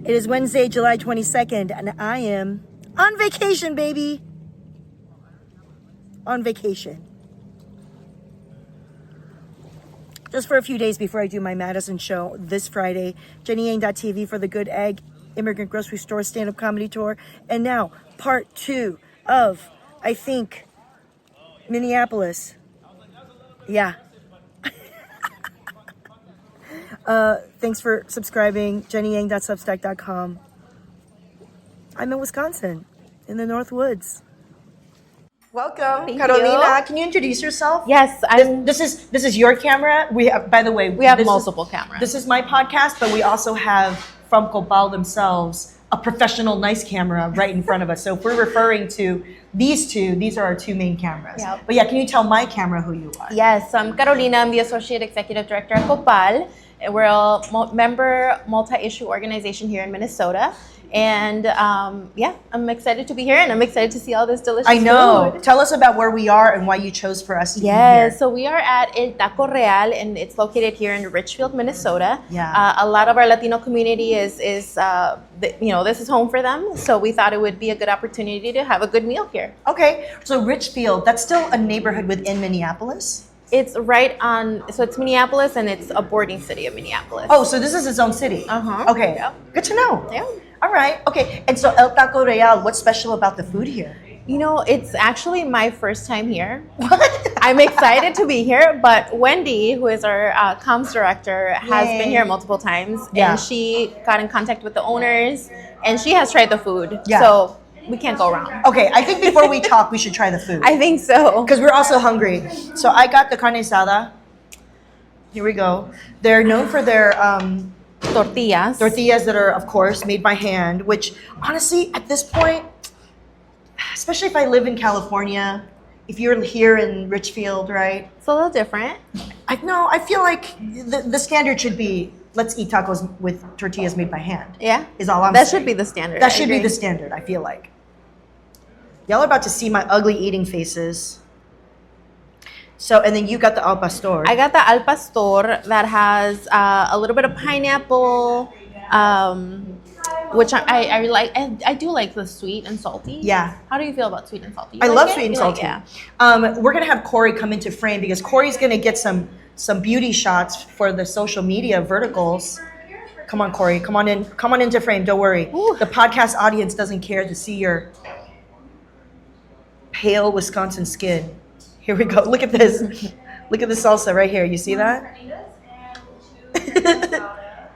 It is Wednesday, July 22nd, and I am on vacation, baby. On vacation. Just for a few days before I do my Madison show this Friday. JennyYang.tv for the Good Egg Immigrant Grocery Store stand-up comedy tour. And now, part 2 of, I think, Minneapolis. Yeah. Thanks for subscribing. JennyYang.substack.com. I'm in Wisconsin, in the North Woods. Welcome, Thank Carolina. you. Can you introduce yourself? Yes, This is your camera. We have, by the way, we have multiple cameras. This is my podcast, but we also have from COPAL themselves a professional nice camera right in front of us. So if we're referring to these two, these are our two main cameras. Yep. But yeah, can you tell my camera who you are? Yes, I'm Carolina. I'm the Associate Executive Director at COPAL. We're a member multi-issue organization here in Minnesota. And yeah, I'm excited to be here and I'm excited to see all this delicious food. I know. Tell us about where we are and why you chose for us to be here. Yes, so we are at El Taco Real and it's located here in Richfield, Minnesota. Yeah. A lot of our Latino community is this is home for them. So we thought it would be a good opportunity to have a good meal here. Okay, so Richfield, that's still a neighborhood within Minneapolis? It's right on, so it's Minneapolis and it's a boarding city of Minneapolis. Oh, so this is its own city? Uh-huh. Okay, Yep. Good to know. Yeah. All right, okay. And so El Taco Real, what's special about the food here? You know, it's actually my first time here. What? I'm excited to be here, but Wendy, who is our comms director, has Yay. been here multiple times. Yeah. And she got in contact with the owners and she has tried the food. Yeah. So we can't go wrong. Okay, I think before we talk, we should try the food. I think so. Because we're also hungry. So I got the carne asada. Here we go. They're known for their Tortillas. tortillas that are, of course, made by hand, which honestly, at this point, especially if I live in California, if you're here in Richfield, right? It's a little different. I feel like the standard should be, let's eat tacos with tortillas made by hand. Yeah. Is all I'm That saying. should be the standard. That I should be agree. the standard, I feel like. Y'all are about to see my ugly eating faces. So, and then you got the al pastor. I got the al pastor that has a little bit of pineapple, which I like. I do like the sweet and salty. Yeah. How do you feel about sweet and salty? You I like love it? sweet and You like- salty. yeah. We're gonna have Corey come into frame because Corey's gonna get some beauty shots for the social media verticals. Come on, Corey. Come on into frame. Don't worry. Ooh. The podcast audience doesn't care to see your pale Wisconsin skin. Here we go. Look at this. Look at the salsa right here. You see that?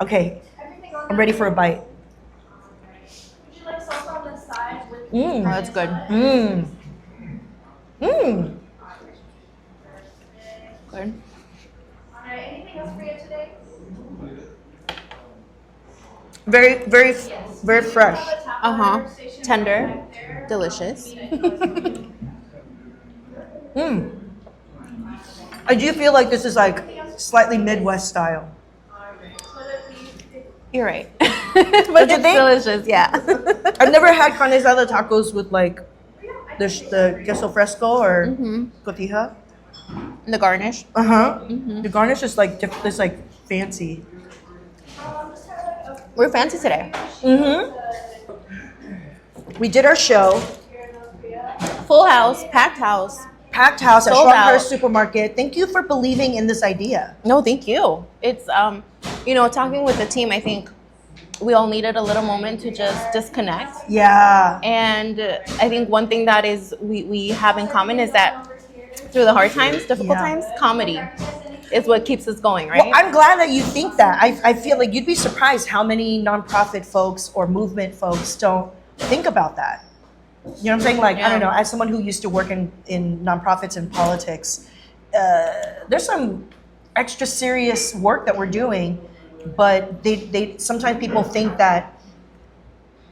Okay. I'm ready for a bite. Oh, that's good. Good. Very, very, very fresh. Tender, delicious. I do feel like this is like slightly Midwest style. You're right. Don't But you it's think? delicious, yeah. I've never had carne asada tacos with like the queso fresco or cotija. The garnish. The garnish is like it's like fancy. We're fancy today. We did our show, Full house, packed house. packed house at Sold Schwarzkopf out. Supermarket. Thank you for believing in this idea. No, thank you. It's talking with the team, I think we all needed a little moment to just disconnect. Yeah. And I think one thing that is we have in common is that through the hard times, difficult Yeah. times, comedy is what keeps us going, right? Well, I'm glad that you think that. I feel like you'd be surprised how many nonprofit folks or movement folks don't think about that. You know what I'm saying? Like, I don't know, as someone who used to work in nonprofits and politics, there's some extra serious work that we're doing, but they sometimes people think that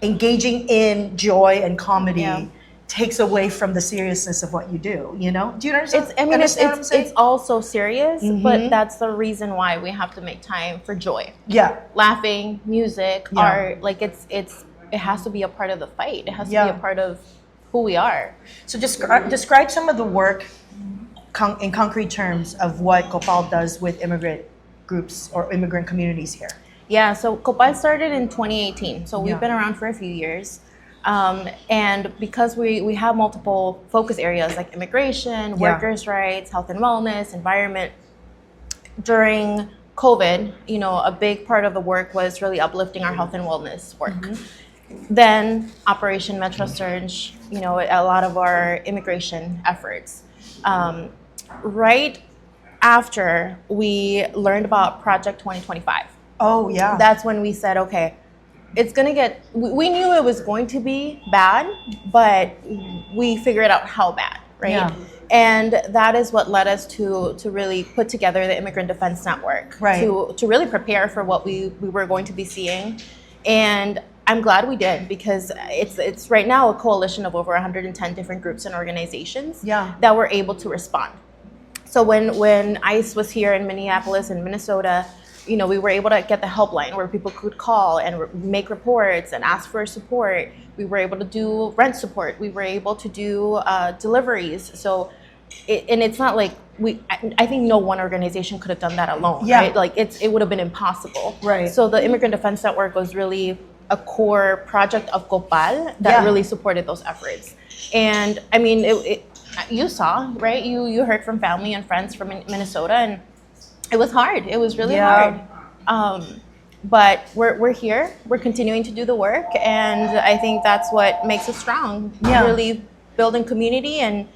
engaging in joy and comedy takes away from the seriousness of what you do, you know? Do you understand? It's all so serious, but that's the reason why we have to make time for joy. Yeah. Laughing, music, Yeah. art, like it has to be a part of the fight. It has to be a part of who we are. So just describe some of the work in concrete terms of what COPAL does with immigrant groups or immigrant communities here. Yeah, so COPAL started in 2018, so we've Yeah. been around for a few years. And because we have multiple focus areas like immigration, Yeah. workers' rights, health and wellness, environment, during COVID, a big part of the work was really uplifting our health and wellness work. Then Operation Metro Surge, a lot of our immigration efforts. Right after we learned about Project 2025, Oh, yeah. that's when we said, okay, it's going to get, we knew it was going to be bad, but we figured out how bad, right? Yeah. And that is what led us to really put together the Immigrant Defense Network, Right. to really prepare for what we were going to be seeing. And I'm glad we did, because it's right now a coalition of over 110 different groups and organizations Yeah. that were able to respond. So when ICE was here in Minneapolis and Minnesota, we were able to get the helpline where people could call and make reports and ask for support. We were able to do rent support. We were able to do deliveries. So, it's not like I think no one organization could have done that alone, Yeah. right? Like it would have been impossible. Right. So the Immigrant Defense Network was really a core project of COPAL that Yeah. really supported those efforts. And I mean, you saw, right? You heard from family and friends from Minnesota, and it was hard. It was really Yeah. hard. But we're here. We're continuing to do the work, and I think that's what makes us strong. Yeah. Really building community and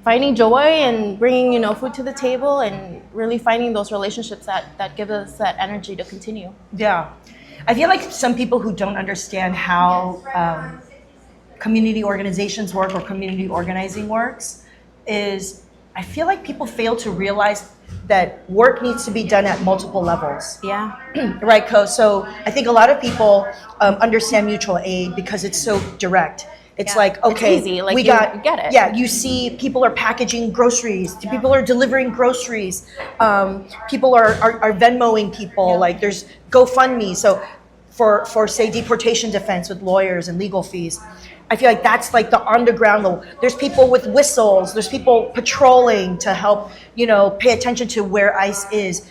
finding joy and bringing food to the table, and really finding those relationships that give us that energy to continue. Yeah. I feel like some people who don't understand how community organizations work or community organizing works is, I feel like people fail to realize that work needs to be done at multiple levels. Yeah. Right, so I think a lot of people understand mutual aid because it's so direct. It's Yeah. like, It's okay, easy, like we you got, get it. Yeah, you see people are packaging groceries, Yeah. people are delivering groceries, people are Venmoing people, Yeah. like there's GoFundMe. So for say deportation defense with lawyers and legal fees, I feel like that's like the underground level. There's people with whistles, there's people patrolling to help, pay attention to where ICE is.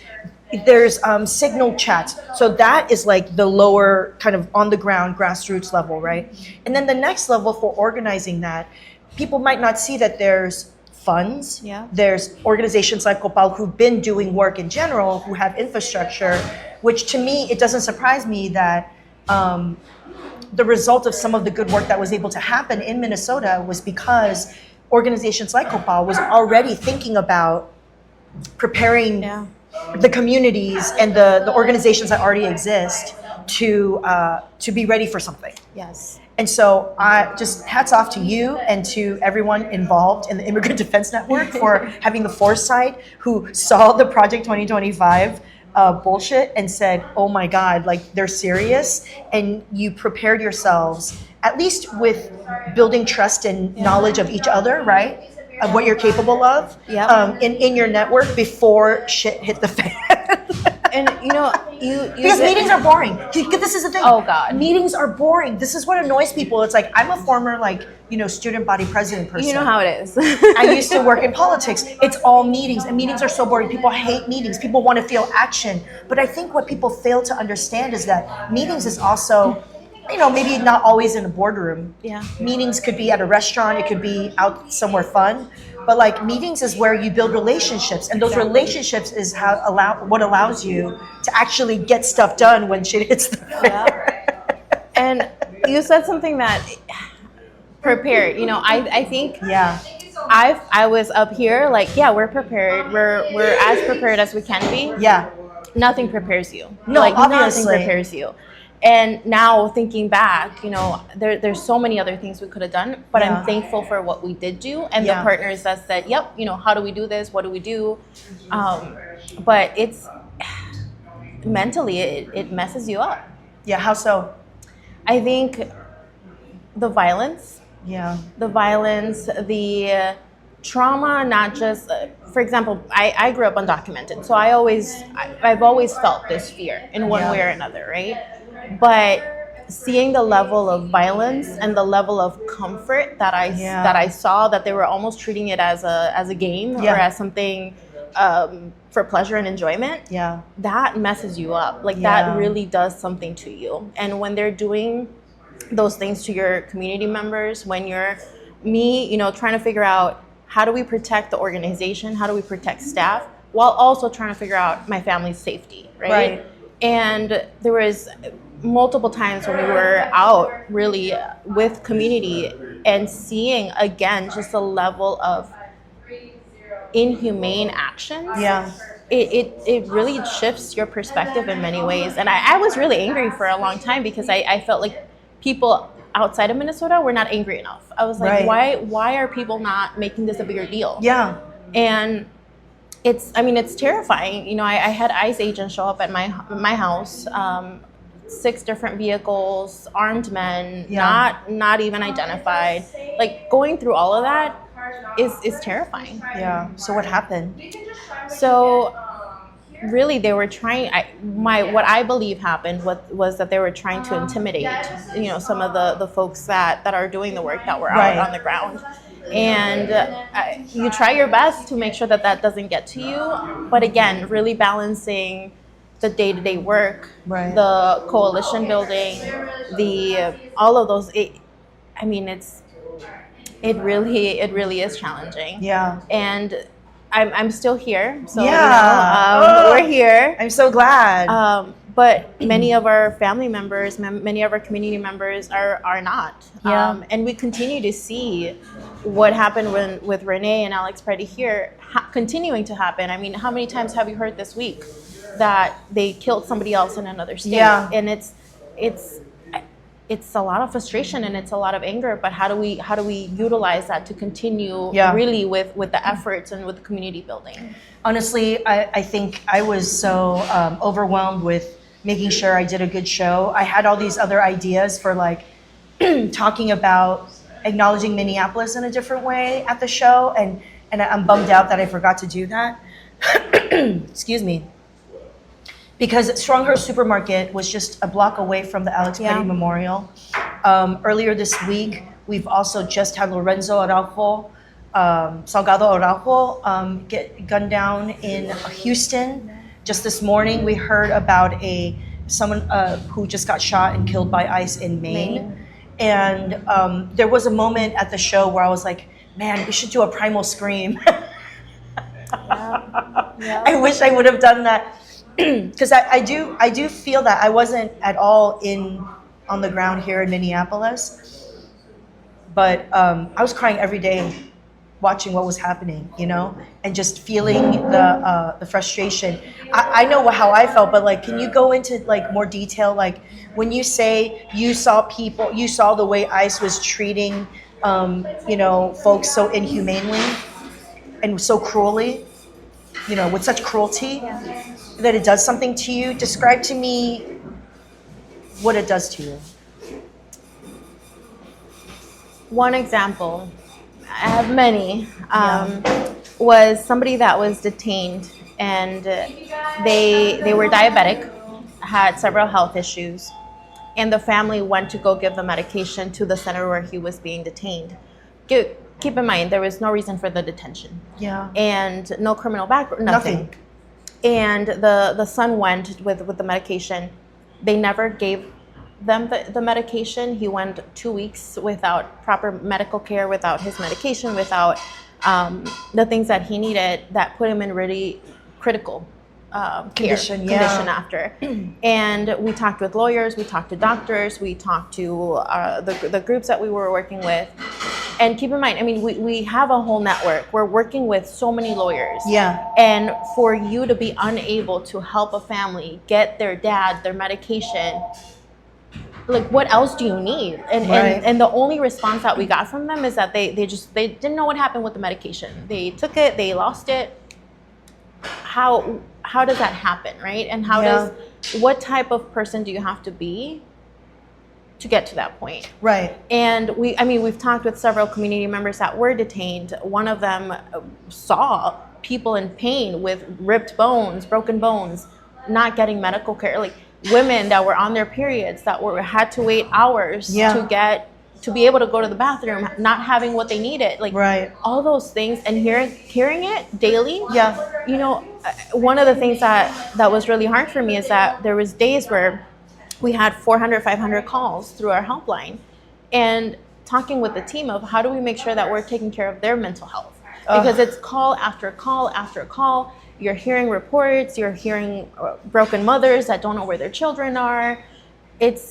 There's signal chats. So that is like the lower kind of on the ground grassroots level, right? And then the next level for organizing that, people might not see that there's funds. Yeah. There's organizations like COPAL who've been doing work in general, who have infrastructure, which to me, it doesn't surprise me that the result of some of the good work that was able to happen in Minnesota was because organizations like COPAL was already thinking about preparing Yeah. the communities and the organizations that already exist to be ready for something. Yes. And so I just hats off to you and to everyone involved in the Immigrant Defense Network for having the foresight, who saw the Project 2025 bullshit and said, oh my God, like they're serious. And you prepared yourselves, at least with building trust and knowledge of each other, right? Of what you're capable of in your network before shit hit the fan. And you Because meetings are boring. This is the thing. Oh, God. Meetings are boring. This is what annoys people. It's like, I'm a former student body president person. You know how it is. I used to work in politics. It's all meetings, and meetings are so boring. People hate meetings. People want to feel action. But I think what people fail to understand is that meetings is also, maybe not always in a boardroom. Yeah. Meetings could be at a restaurant. It could be out somewhere fun. But like meetings is where you build relationships, and those relationships is what allows you to actually get stuff done when shit hits the fan. Yeah. And you said something that prepared. I think I was up here like, yeah, we're prepared. We're as prepared as we can be. Yeah. Nothing prepares you. No, obviously. Nothing prepares you. And now thinking back, there's so many other things we could have done, but I'm thankful for what we did do and the partners that said, yep, how do we do this? What do we do? But it's mentally, it messes you up. Yeah, how so? I think the violence, the trauma, not just, for example, I grew up undocumented, so I've always felt this fear in one way or another, right? But seeing the level of violence and the level of comfort that I saw, that they were almost treating it as a game or as something for pleasure and enjoyment, Yeah. that messes you up. Like Yeah. that really does something to you. And when they're doing those things to your community members, when you're trying to figure out how do we protect the organization, how do we protect staff, while also trying to figure out my family's safety, right? And there was multiple times when we were out really with community and seeing again just a level of inhumane actions. Yeah. It really shifts your perspective in many ways. And I was really angry for a long time because I felt like people outside of Minnesota were not angry enough. I was like, why are people not making this a bigger deal? Yeah. And it's terrifying. I had ICE agents show up at my house, 6 different vehicles, armed men, not even identified. Like going through all of that is terrifying. Yeah. So what happened? So really they were trying, what I believe happened was that they were trying to intimidate, some of the folks that are doing the work that were out on the ground. And you try your best to make sure that doesn't get to you. But again, really balancing the day-to-day work, the coalition building, all of those, it really is challenging. Yeah. And I'm still here. So Yeah. we're here. I'm so glad. But many of our family members, many of our community members are not. Yeah. And we continue to see what happened with Renee and Alex Preddy here continuing to happen. I mean, how many times have you heard this week that they killed somebody else in another state? Yeah. And it's a lot of frustration and it's a lot of anger, but how do we utilize that to continue really with the efforts and with the community building? Honestly, I think I was so overwhelmed with making sure I did a good show. I had all these other ideas for like talking about acknowledging Minneapolis in a different way at the show, and I'm bummed out that I forgot to do that. Excuse me. Because Stronghurst Supermarket was just a block away from the Alex Preddy Memorial. Earlier this week, we've also just had Lorenzo Araujo, Salgado Araujo, get gunned down in Houston. Just this morning, we heard about someone who just got shot and killed by ICE in Maine. And there was a moment at the show where I was like, man, we should do a primal scream. I wish I would have done that. Because I do feel that I wasn't at all on the ground here in Minneapolis, but I was crying every day watching what was happening, and just feeling the frustration. I know how I felt, but like, can you go into like more detail? Like when you say you saw the way ICE was treating, folks so inhumanely and so cruelly, with such cruelty. That it does something to you. Describe to me what it does to you. One example, I have many, was somebody that was detained and they were diabetic, had several health issues, and the family went to go give the medication to the center where he was being detained. Keep in mind, there was no reason for the detention. Yeah. And no criminal background, nothing. And the son went with the medication. They never gave them the medication. He went 2 weeks without proper medical care, without his medication, without the things that he needed that put him in really critical condition after. And we talked with lawyers, we talked to doctors, we talked to the groups that we were working with. And keep in mind, I mean, we have a whole network. We're working with so many lawyers. Yeah. And for you to be unable to help a family get their dad their medication, like what else do you need? And the only response that we got from them is that they didn't know what happened with the medication. They took it, they lost it. How does that happen, right? And what type of person do you have to be to get to that point? Right. And we've talked with several community members that were detained. One of them saw people in pain with ripped bones, broken bones, not getting medical care. Like women that were on their periods that had to wait hours to get to be able to go to the bathroom, not having what they needed, like Right. all those things, and hearing it daily. Yeah. You know, one of the things that was really hard for me is that there was days where we had 400, 500 calls through our helpline, and talking with the team of how do we make sure that we're taking care of their mental health, because it's call after call after call. You're hearing reports, you're hearing broken mothers that don't know where their children are. It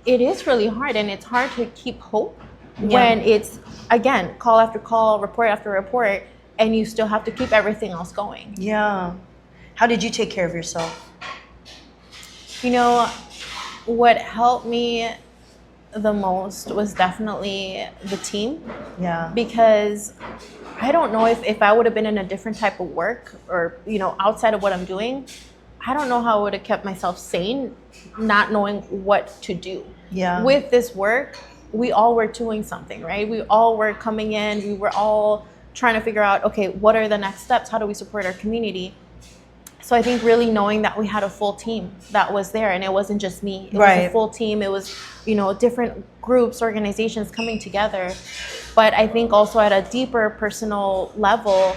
is really hard, and it's hard to keep hope when it's, again, call after call, report after report, and you still have to keep everything else going. Yeah. How did you take care of yourself? You know, what helped me the most was definitely the team. Yeah. Because I don't know if I would have been in a different type of work, or, you know, outside of what I'm doing, I don't know how I would have kept myself sane, not knowing what to do. Yeah. With this work, we all were doing something, right? We all were coming in, we were all trying to figure out, okay, what are the next steps? How do we support our community? So I think really knowing that we had a full team that was there, and it wasn't just me. It was a full team. It was, you know, different groups, organizations coming together. But I think also at a deeper personal level,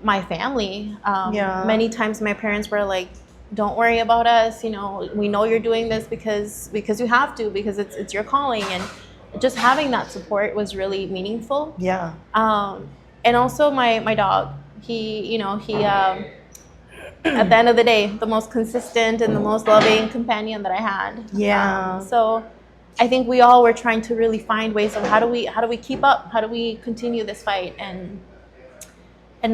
my family, many times my parents were like, don't worry about us. You know, we know you're doing this because you have to, because it's your calling. And just having that support was really meaningful. Yeah. And also my dog, he at the end of the day, the most consistent and the most loving companion that I had. Yeah. So I think we all were trying to really find ways of how do we keep up? How do we continue this fight? And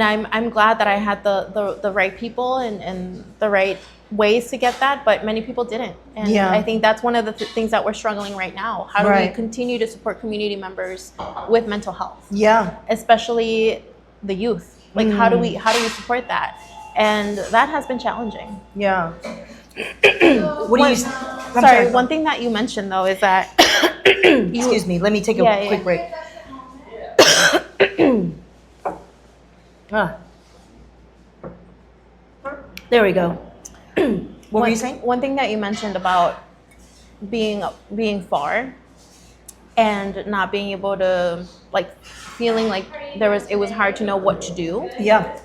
I'm glad that I had the right people and the right ways to get that, but many people didn't. And I think that's one of the things that we're struggling right now. How do we continue to support community members with mental health? Yeah. Especially the youth. Like how do we support that? And that has been challenging. Yeah. One thing that you mentioned though is that excuse me, let me take a quick break. There we go. What were you saying? One thing that you mentioned about being far and not being able to, like, feeling like it was hard to know what to do. Yeah.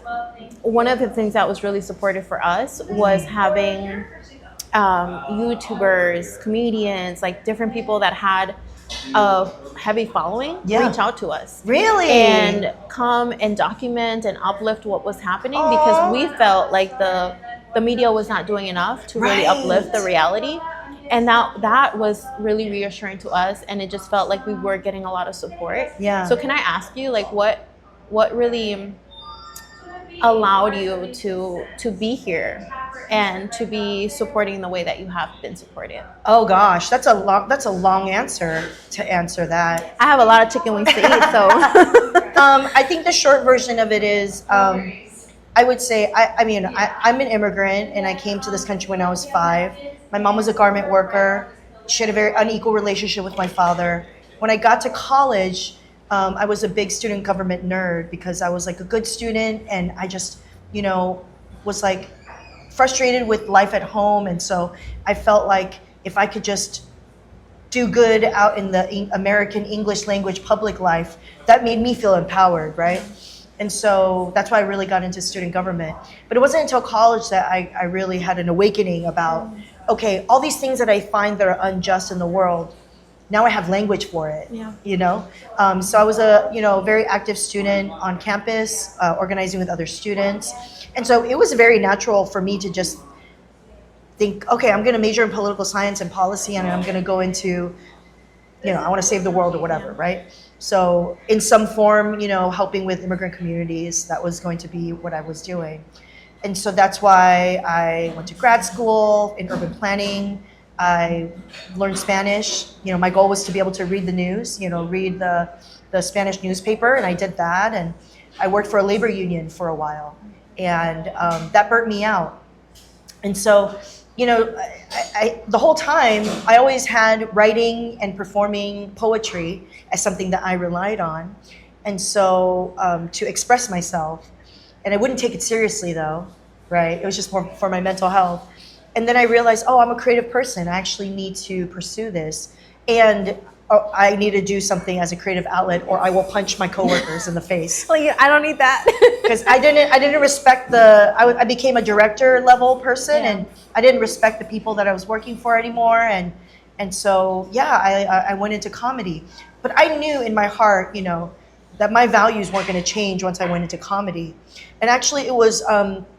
One of the things that was really supportive for us was having YouTubers, comedians, like different people that had a heavy following reach out to us. Really? And come and document and uplift what was happening, because we felt like the media was not doing enough to really uplift the reality. And that was really reassuring to us, and it just felt like we were getting a lot of support. Yeah. So can I ask you, like, what really allowed you to be here and to be supporting the way that you have been supported? Oh gosh, that's a long answer to answer that. I have a lot of chicken wings to eat, so I think the short version of it is, I would say, I'm an immigrant, and I came to this country when I was 5. My mom was a garment worker. She had a very unequal relationship with my father. When I got to college, I was a big student government nerd because I was like a good student, and I just, was like frustrated with life at home. And so I felt like if I could just do good out in the American English language public life, that made me feel empowered, right? And so that's why I really got into student government. But it wasn't until college that I really had an awakening about, okay, all these things that I find that are unjust in the world, now I have language for it. Yeah. So I was a very active student on campus, organizing with other students. And so it was very natural for me to just think, okay, I'm going to major in political science and policy, and I'm going to go into, I want to save the world or whatever, right? So in some form, helping with immigrant communities, that was going to be what I was doing. And so that's why I went to grad school in urban planning. I learned Spanish. My goal was to be able to read the news, read the Spanish newspaper, and I did that. And I worked for a labor union for a while, and that burnt me out. And so, the whole time, I always had writing and performing poetry as something that I relied on. And so to express myself, and I wouldn't take it seriously though, right? It was just more for my mental health. And then I realized, I'm a creative person. I actually need to pursue this. And oh, I need to do something as a creative outlet, or I will punch my coworkers in the face. Like, I don't need that. Because I didn't respect I became a director level person, Yeah. and I didn't respect the people that I was working for anymore, and so yeah, I went into comedy, but I knew in my heart, you know, that my values weren't going to change once I went into comedy. And actually, it was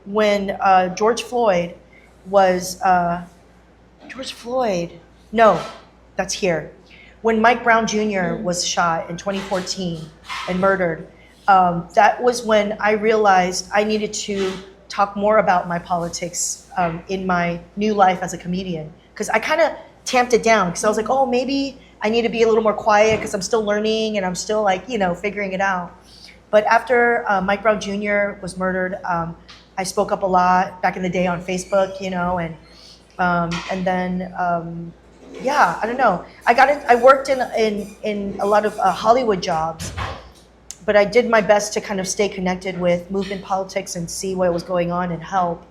when George Floyd was no, that's here. When Mike Brown Jr. was shot in 2014 and murdered, that was when I realized I needed to talk more about my politics in my new life as a comedian. Because I kind of tamped it down, because I was like, oh, maybe I need to be a little more quiet because I'm still learning and I'm still like, you know, figuring it out. But after Mike Brown Jr. was murdered, I spoke up a lot back in the day on Facebook, you know, and then yeah, I don't know. I worked in a lot of Hollywood jobs, but I did my best to kind of stay connected with movement politics and see what was going on and help.